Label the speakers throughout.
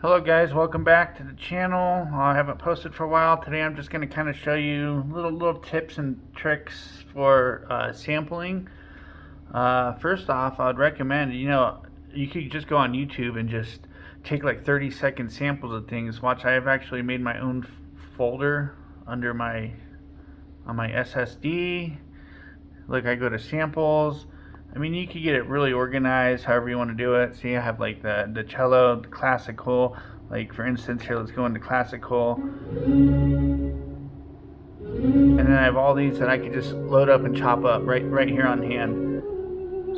Speaker 1: Hello guys, welcome back to the channel. I haven't posted for a while. Today I'm just going to kind of show you little tips and tricks for sampling. First off, I would recommend, you could just go on YouTube and just take like 30-second samples of things. Watch, I have actually made my own folder under on my SSD. Look, I go to samples. I mean, you could get it really organized however you want to do it. See, I have like the cello, the classical. Like for instance here, let's go into classical. And then I have all these that I could just load up and chop up right here on hand.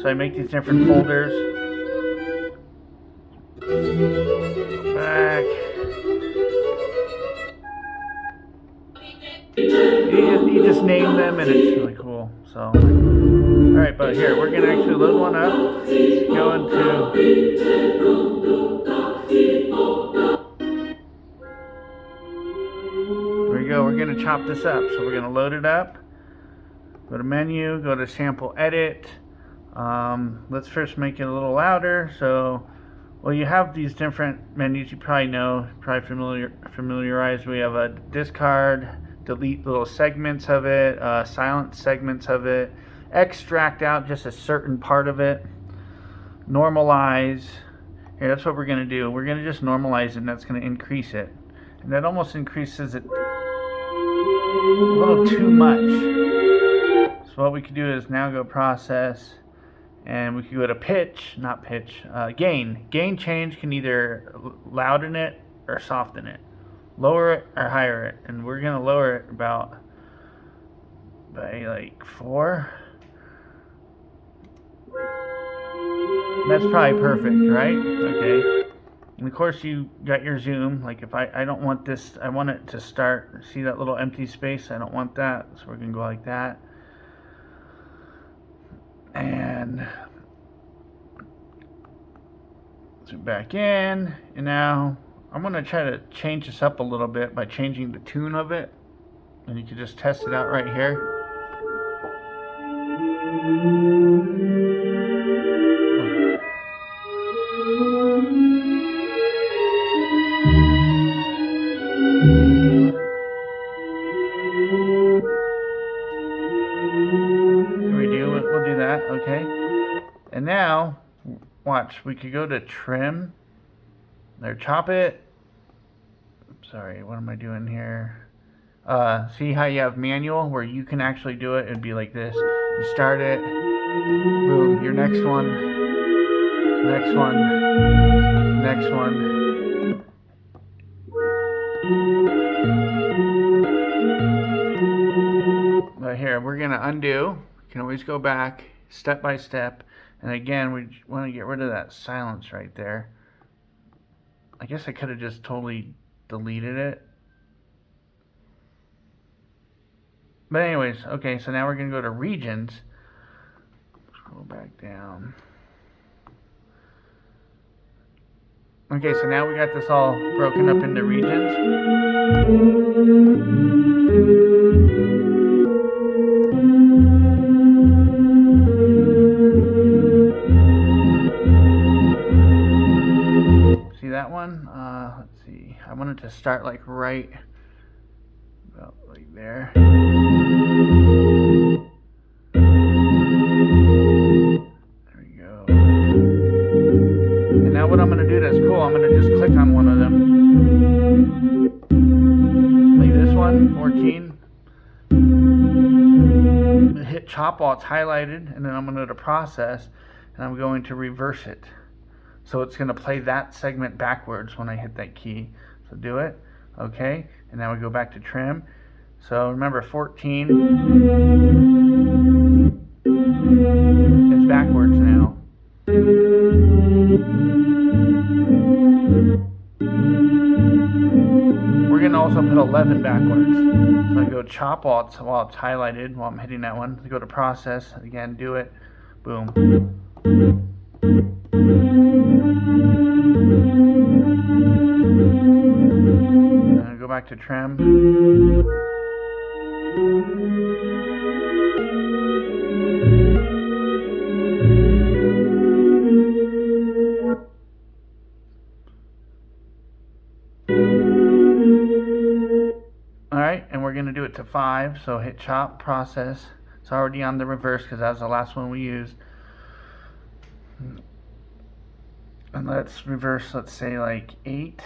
Speaker 1: So I make these different folders. Back. You just name them and it's really cool. So. Alright, but here, we're going to actually load one up. Go into... There we go, we're going to chop this up. So we're going to load it up. Go to menu, go to sample edit. Let's first make it a little louder. So, well, you have these different menus you probably know, probably familiarized. We have a discard, delete little segments of it, silent segments of it, extract out just a certain part of it, normalize. Here, that's what we're going to do. We're going to just normalize it, and that's going to increase it. And that almost increases it a little too much. So what we can do is now go process, and we can go to pitch, not pitch, gain. Gain change can either louden it or soften it, lower it or higher it. And we're going to lower it by like 4. That's probably perfect, right? Okay. And of course you got your zoom. Like if I don't want this, I want it to start, see that little empty space? I don't want that, so we're going to go like that. And zoom back in. And now I'm going to try to change this up a little bit by changing the tune of it. And you can just test it out right here. We'll do that, okay. And now, watch, we could go to trim, or chop it. Sorry, what am I doing here? See how you have manual where you can actually do it? It'd be like this. You start it, boom, your next one, next one, next one. But here, we're gonna undo. You can always go back step by step. And again, we want to get rid of that silence right there. I guess I could have just totally deleted it. But anyways, okay, so now we're going to go to regions. Scroll back down. Okay, so now we got this all broken up into regions. See that one? Let's see. I wanted to start like right about like there. There we go. And now what I'm going to do that's cool, I'm going to just click on one of them. Like this one, 14. Hit chop while it's highlighted, and then I'm going to go to process, and I'm going to reverse it. So it's going to play that segment backwards when I hit that key. So do it. Okay. And now we go back to trim. So remember 14 is backwards now. We're going to also put 11 backwards. So I go chop while it's highlighted while I'm hitting that one. Go to process. Again, do it. Boom. Go back to trim. we're going to do it to 5. So hit chop, process. It's already on the reverse because that was the last one we used. And let's reverse, let's say like 8.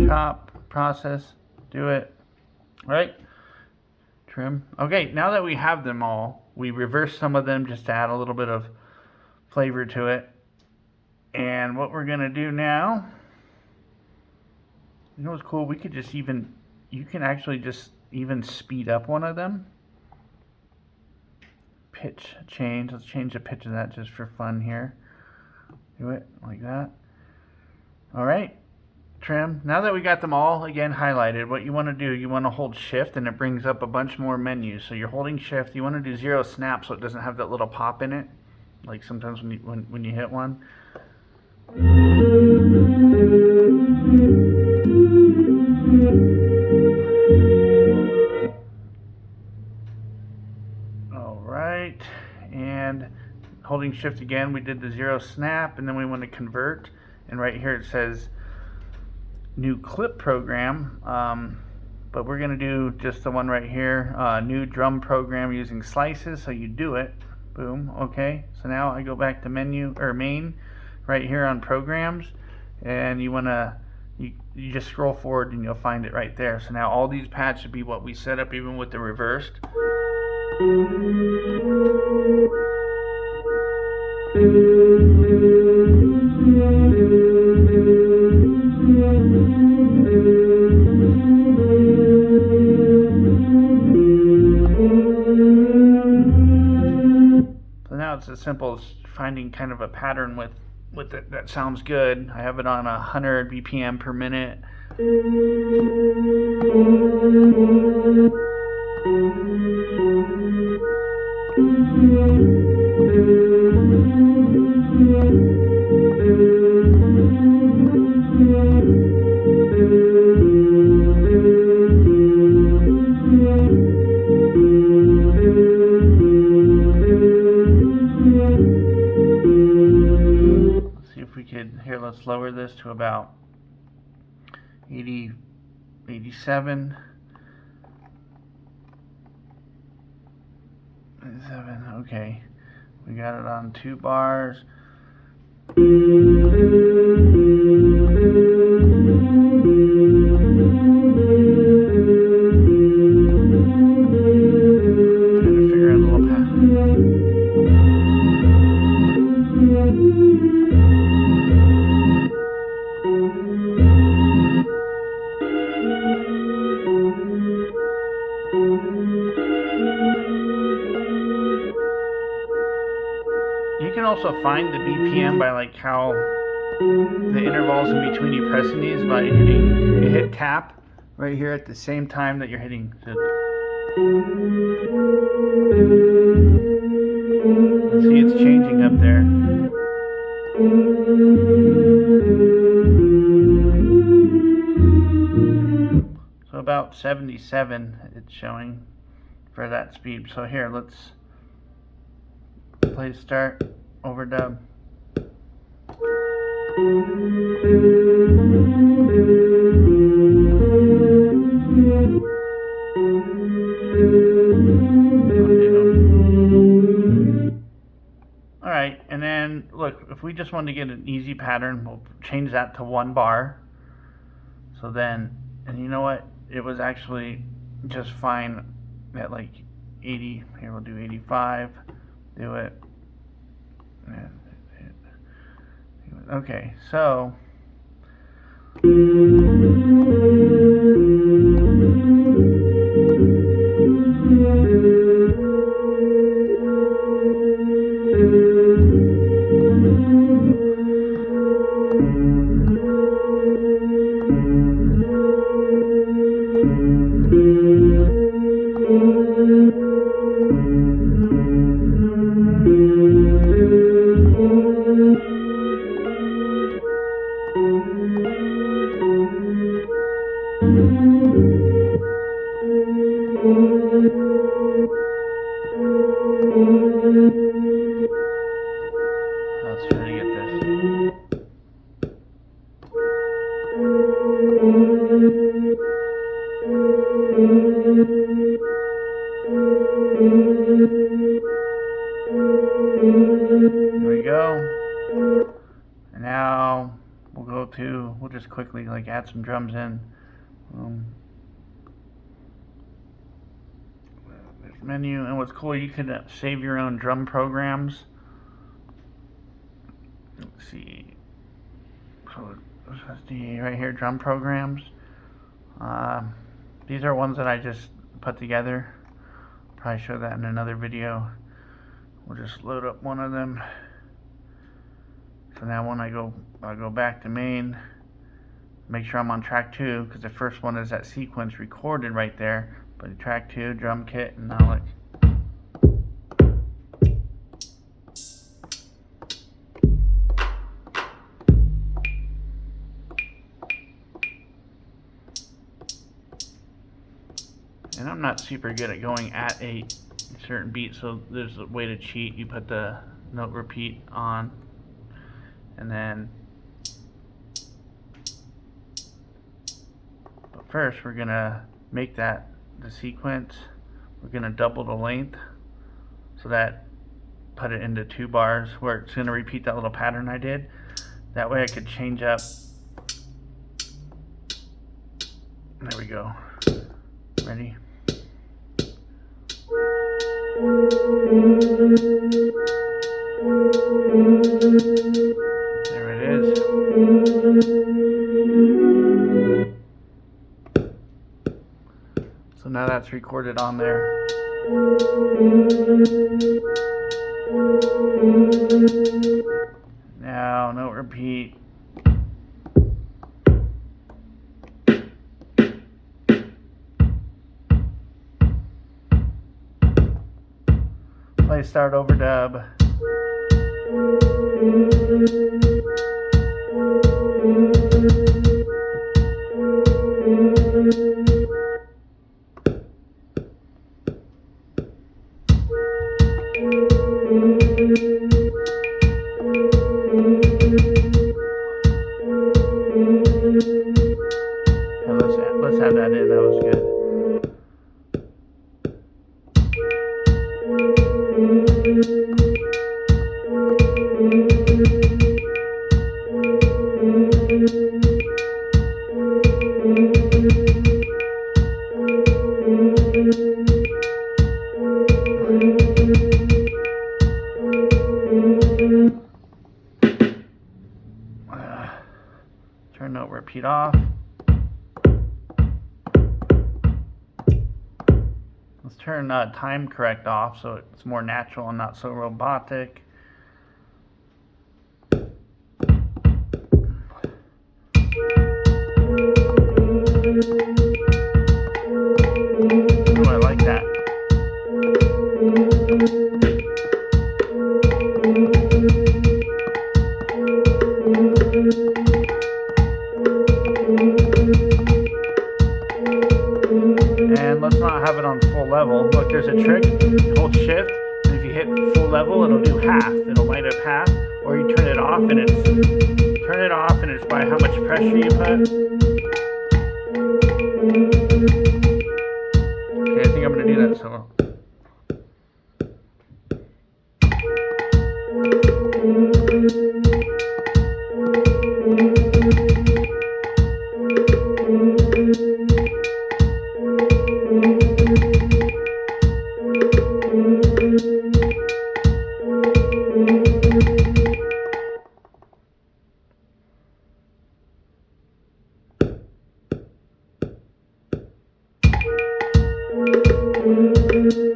Speaker 1: Chop, process, do it. Right? Trim. Okay, now that we have them all, we reverse some of them just to add a little bit of flavor to it. And what we're gonna do now, you know what's cool? We could just even, you can actually just even speed up one of them. Pitch change, let's change the pitch of that just for fun here. Do it like that. All right, trim. Now that we got them all, again, highlighted, what you wanna do, you wanna hold shift and it brings up a bunch more menus. So you're holding shift, you wanna do 0 snap so it doesn't have that little pop in it. Like sometimes when you hit one. All right, and holding shift again, we did the 0 snap, and then we want to convert, and right here it says new clip program, but we're going to do just the one right here, new drum program using slices. So you do it, boom. Okay, so now I go back to menu or main right here on programs, and you want to you just scroll forward and you'll find it right there. So now all these pads should be what we set up, even with the reversed. So now it's as simple as finding kind of a pattern with it that sounds good. I have it on 100 BPM per minute. Here, let's lower this to about 80, 87. 87, okay. We got it on 2 bars. You can also find the BPM by like how the intervals in between you pressing these by hitting, you hit tap right here at the same time that you're hitting. So let's see, it's changing up there. So about 77 it's showing for that speed. So here, let's play start, overdub. Alright, and then look, if we just want to get an easy pattern, we'll change that to 1 bar. So then, and you know what? It was actually just fine at like 80. Here, we'll do 85. Do it. Okay, so There we go. And now we'll just quickly like add some drums in. There's menu, and what's cool, you can save your own drum programs. Let's see. So right here, drum programs. These are ones that I just put together. Probably show that in another video. We'll just load up one of them. So now when I'll go back to main, make sure I'm on track 2, because the first one is that sequence recorded right there. But track 2, drum kit, and now look. And I'm not super good at going at a certain beat, so there's a way to cheat. You put the note repeat on, and then, but first we're gonna make that the sequence. We're gonna double the length, so that put it into 2 bars where it's gonna repeat that little pattern I did. That way I could change up. There we go. Ready? There it is. So now that's recorded on there. Now, note repeat. Play start overdub. Let's have that in. That was good. Turn note repeat off. Let's turn time correct off so it's more natural and not so robotic. Oh, I like that. And let's not have it on full level. Look, there's a trick. Hold shift, and if you hit full level, it'll do half. It'll light up half, or you turn it off, and it's by how much pressure you put. Okay, I think I'm gonna do that solo.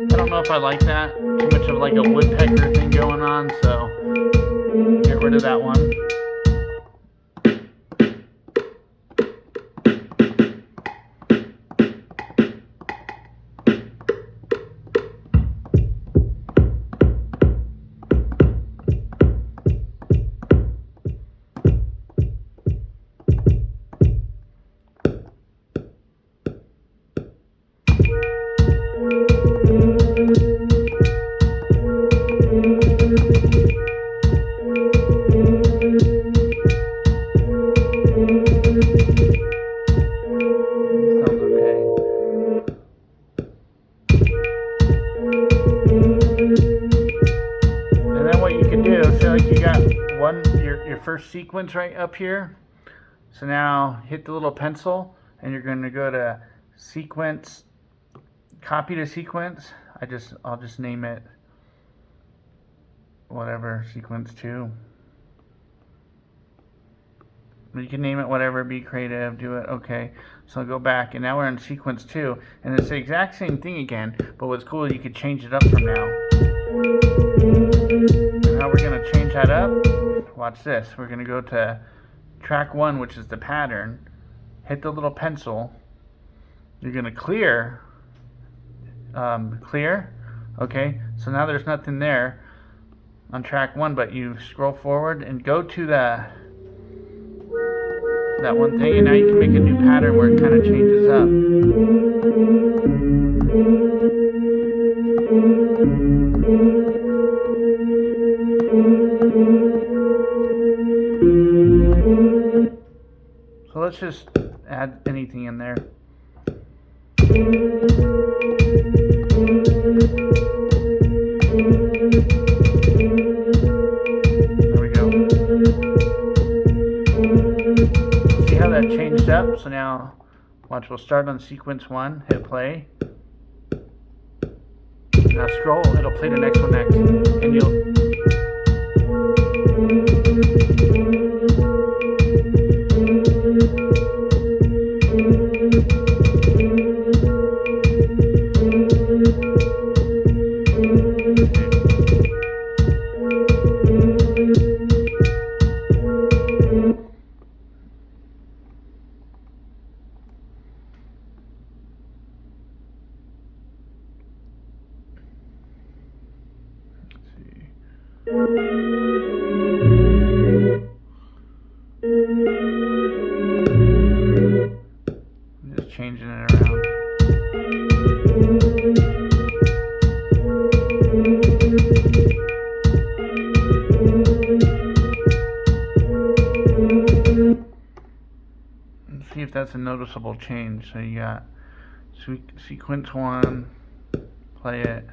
Speaker 1: I don't know if I like that. Too much of like a woodpecker thing going on, so get rid of that one. first sequence right up here. So now hit the little pencil and you're going to go to sequence, copy to sequence. I'll just name it whatever, sequence 2. You can name it whatever, be creative, do it, okay. So I'll go back, and now we're in sequence 2, and it's the exact same thing again, but what's cool is you could change it up from now. And how we're going to change that up, watch this. We're going to go to track 1, which is the pattern, hit the little pencil, you're going to clear, okay, so now there's nothing there on track 1, but you scroll forward and go to that one thing, and now you can make a new pattern where it kind of changes up. So let's just add anything in there. Changed up, so now watch, we'll start on sequence 1, hit play, now scroll, it'll play the next one next, and just changing it around. Let's see if that's a noticeable change. So you got sequence 1, play it.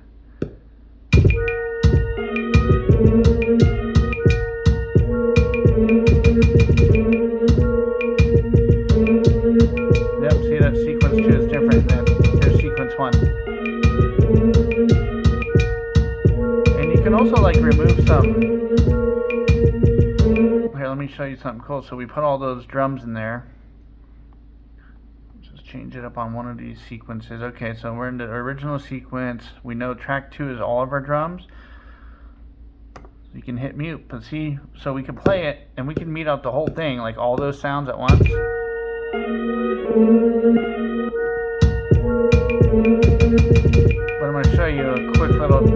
Speaker 1: Yep, see that sequence 2 is different than there's sequence 1. And you can also like remove some. Here, let me show you something cool. So we put all those drums in there. Just change it up on one of these sequences. Okay, so we're in the original sequence. We know track 2 is all of our drums. You can hit mute, but see, so we can play it and we can mute out the whole thing, like all those sounds at once. But I'm going to show you a quick little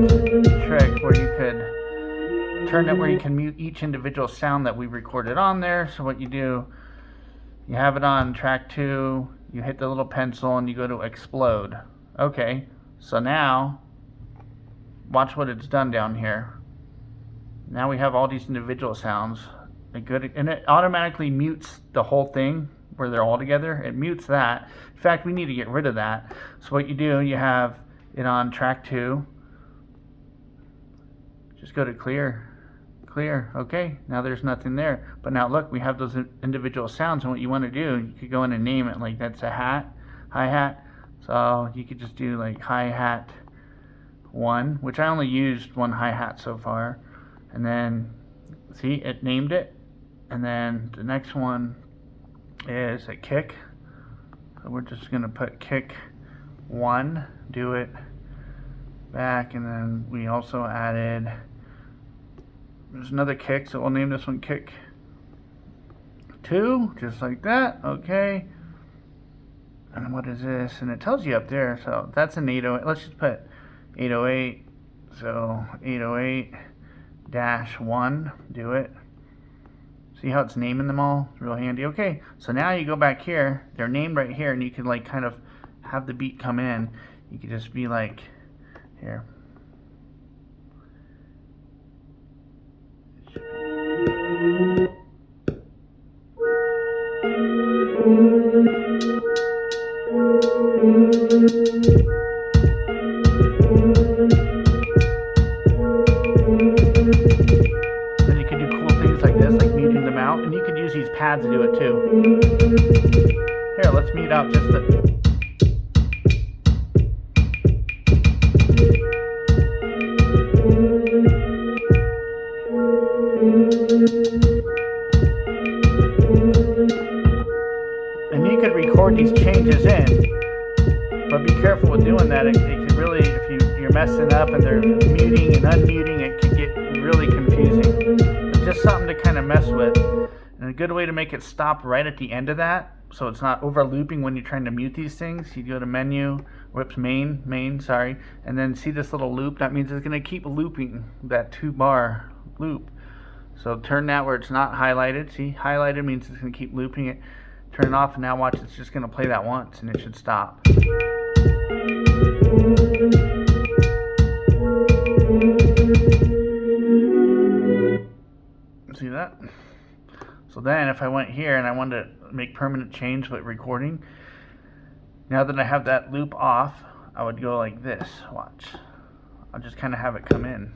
Speaker 1: trick where you could turn it where you can mute each individual sound that we recorded on there. So what you do, you have it on track 2, you hit the little pencil and you go to explode. Okay, so now watch what it's done down here. Now we have all these individual sounds, and it automatically mutes the whole thing where they're all together. It mutes that. In fact, we need to get rid of that. So what you do, you have it on track 2. Just go to clear. Okay, now there's nothing there. But now look, we have those individual sounds, and what you want to do, you could go in and name it, like that's a hi-hat. So you could just do like hi-hat 1, which I only used one hi-hat so far. And then, see, it named it. And then the next one is a kick. So we're just going to put kick 1, do it back. And then we also added, there's another kick, so we'll name this one kick 2, just like that. Okay. And what is this? And it tells you up there. So that's an 808. Let's just put 808. So 808-1, do it. See how it's naming them all? It's real handy. Okay, so now you go back here, they're named right here, and you can like kind of have the beat come in. You could just be like, here. these pads do it too. Here, let's mute out just the... And you could record these changes in, but be careful with doing that. It could really, if you're messing up and they're muting and unmuting, it could get really confusing. It's just something to kind of mess with. And a good way to make it stop right at the end of that, so it's not over looping when you're trying to mute these things, you go to menu, main, sorry, and then see this little loop. That means it's going to keep looping that 2-bar loop. So turn that where it's not highlighted. See, highlighted means it's going to keep looping it. Turn it off, and now watch, it's just going to play that once and it should stop. See that? So then if I went here and I wanted to make permanent change with recording, now that I have that loop off, I would go like this. Watch. I'll just kind of have it come in.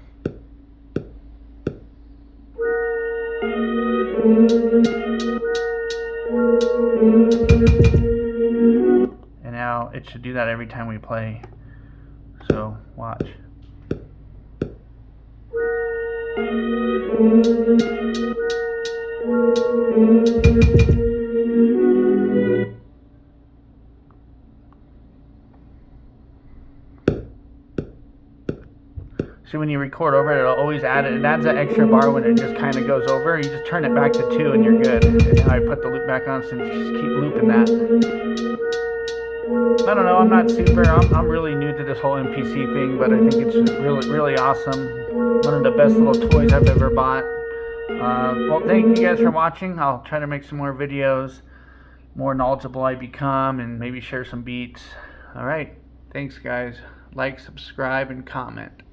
Speaker 1: And now it should do that every time we play. So watch. See, when you record over it, it'll always add it. It adds that extra bar when it just kind of goes over. You just turn it back to 2 and you're good. And now I put the loop back on, so you just keep looping that. I don't know, I'm not super, I'm really new to this whole MPC thing, but I think it's really awesome. One of the best little toys I've ever bought. Well, thank you guys for watching. I'll try to make some more videos, more knowledgeable I become, and maybe share some beats. Alright, thanks guys. Like, subscribe, and comment.